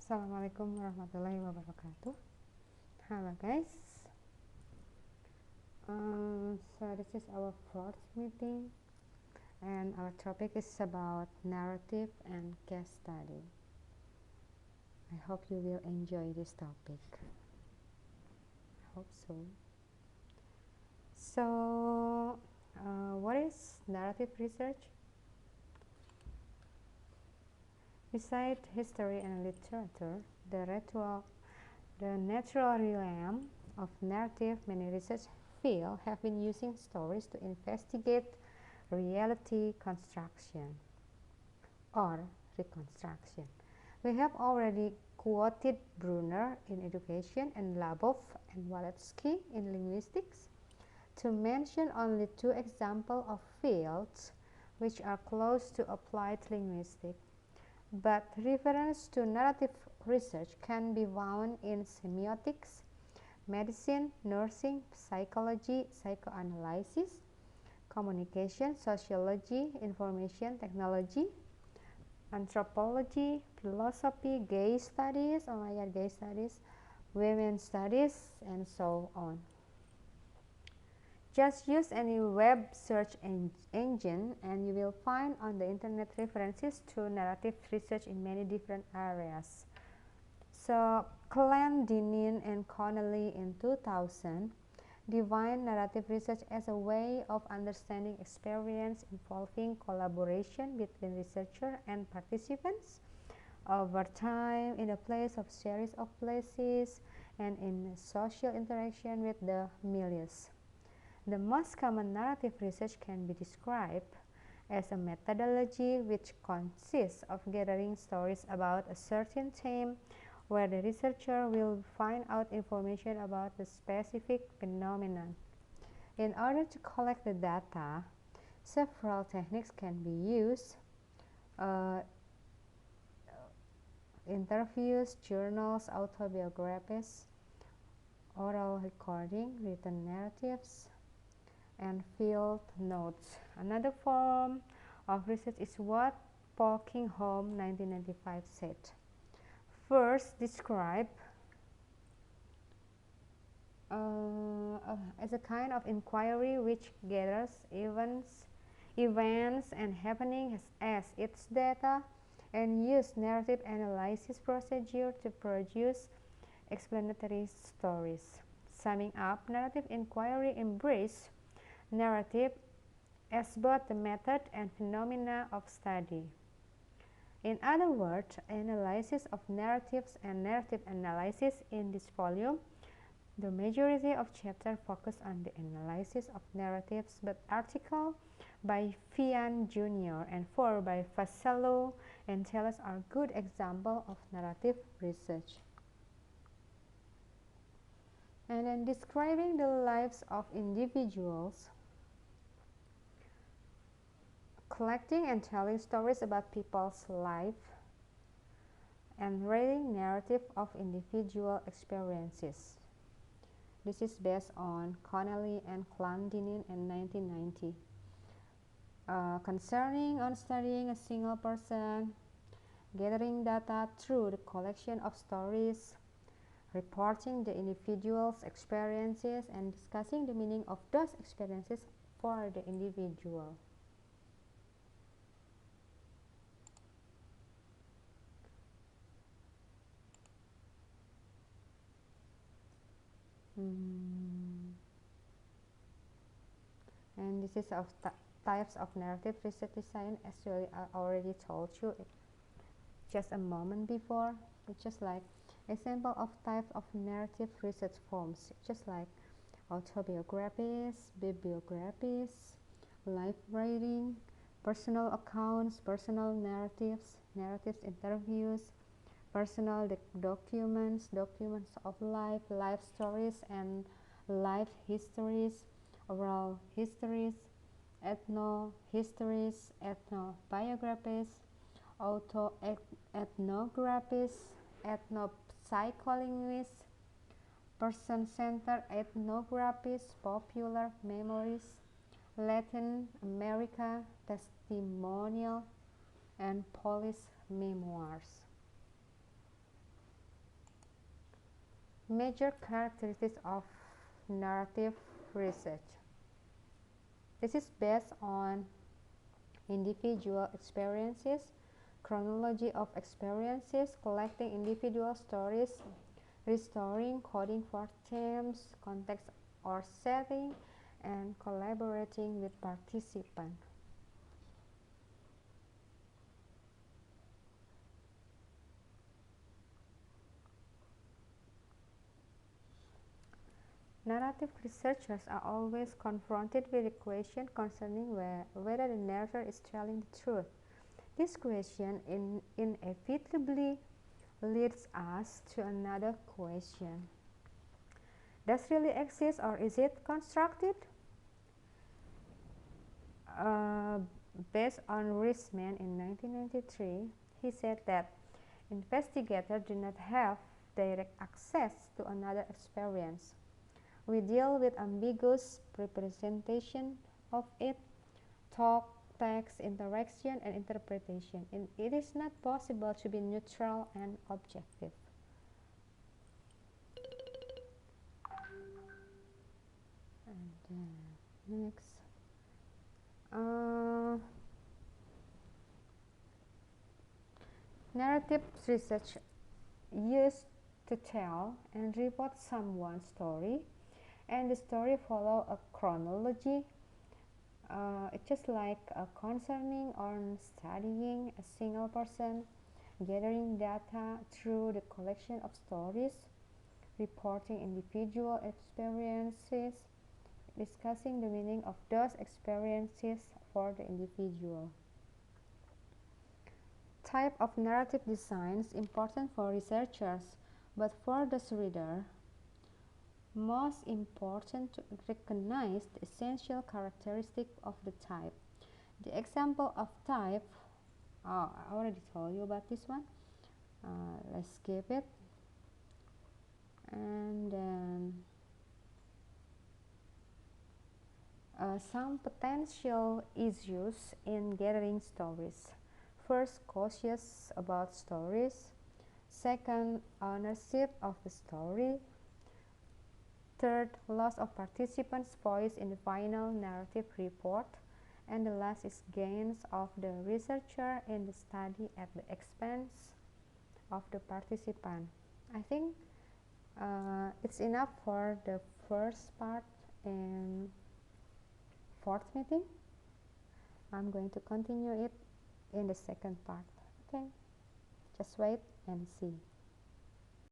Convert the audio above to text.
Assalamualaikum warahmatullahi wabarakatuh. Hello guys. So this is our fourth meeting, and our topic is about narrative and case study. I hope you will enjoy this topic. I hope so. So, what is narrative research? Besides history and literature, the natural realm of narrative, many research fields have been using stories to investigate reality construction or reconstruction. We have already quoted Brunner in education and Labov and Walensky in linguistics, to mention only two examples of fields which are close to applied linguistics. But reference to narrative research can be found in semiotics, medicine, nursing, psychology, psychoanalysis, communication, sociology, information technology, anthropology, philosophy, gay studies, oh my god, gay studies, women's studies, and so on. Just use any web search engine and you will find on the internet references to narrative research in many different areas. So Clendenin and Connolly in 2000 defined narrative research as a way of understanding experience involving collaboration between researcher and participants over time in a place of series of places and in social interaction with the milieu. The most common narrative research can be described as a methodology which consists of gathering stories about a certain theme where the researcher will find out information about the specific phenomenon. In order to collect the data, several techniques can be used. Interviews, journals, autobiographies, oral recording, written narratives, and field notes. Another form of research is what Polkinghorne 1995 said. First, describe as a kind of inquiry which gathers events and happenings as its data and use narrative analysis procedure to produce explanatory stories. Summing up, narrative inquiry embraces narrative as both the method and phenomena of study. In other words, analysis of narratives and narrative analysis in this volume, the majority of chapters focus on the analysis of narratives, but articles by Fian Jr. and 4 by Vassallo and Telles are good examples of narrative research. And then describing the lives of individuals, collecting and telling stories about people's life, and writing narrative of individual experiences. This is based on Connolly and Clendenin in 1990. Concerning on studying a single person, gathering data through the collection of stories, reporting the individual's experiences, and discussing the meaning of those experiences for the individual. And this is of types of narrative research design. Actually, I already told you it just a moment before. It's just like example of types of narrative research forms, just like autobiographies, bibliographies, life writing, personal accounts, personal narratives, interviews, personal documents of life, life stories and life histories, oral histories, ethno-histories, ethnobiographies, ethnographies, ethnopsycholinguists, person-centered ethnographies, popular memories, Latin America, testimonial, and police memoirs. Major characteristics of narrative research. This is based on individual experiences, chronology of experiences, collecting individual stories, restoring coding for themes, context or setting, and collaborating with participants. Narrative researchers are always confronted with the question concerning whether the narrator is telling the truth. This question inevitably leads us to another question. Does really exist or is it constructed? Based on Reisman in 1993, he said that investigators do not have direct access to another experience. We deal with ambiguous representation of it, talk, text, interaction, and interpretation, and it is not possible to be neutral and objective. And next, narrative research used to tell and report someone's story, and the story follow a chronology. It's just like concerning or studying a single person, gathering data through the collection of stories, reporting individual experiences, discussing the meaning of those experiences for the individual. Type of narrative design is important for researchers, but for the reader, most important to recognize the essential characteristic of the type. The example of type, I already told you about this one. Let's skip it. And then some potential issues in gathering stories. First, cautious about stories. Second, ownership of the story. Third, loss of participants' voice in the final narrative report. And the last is gains of the researcher in the study at the expense of the participant. I think it's enough for the first part in fourth meeting. I'm going to continue it in the second part. Okay, just wait and see.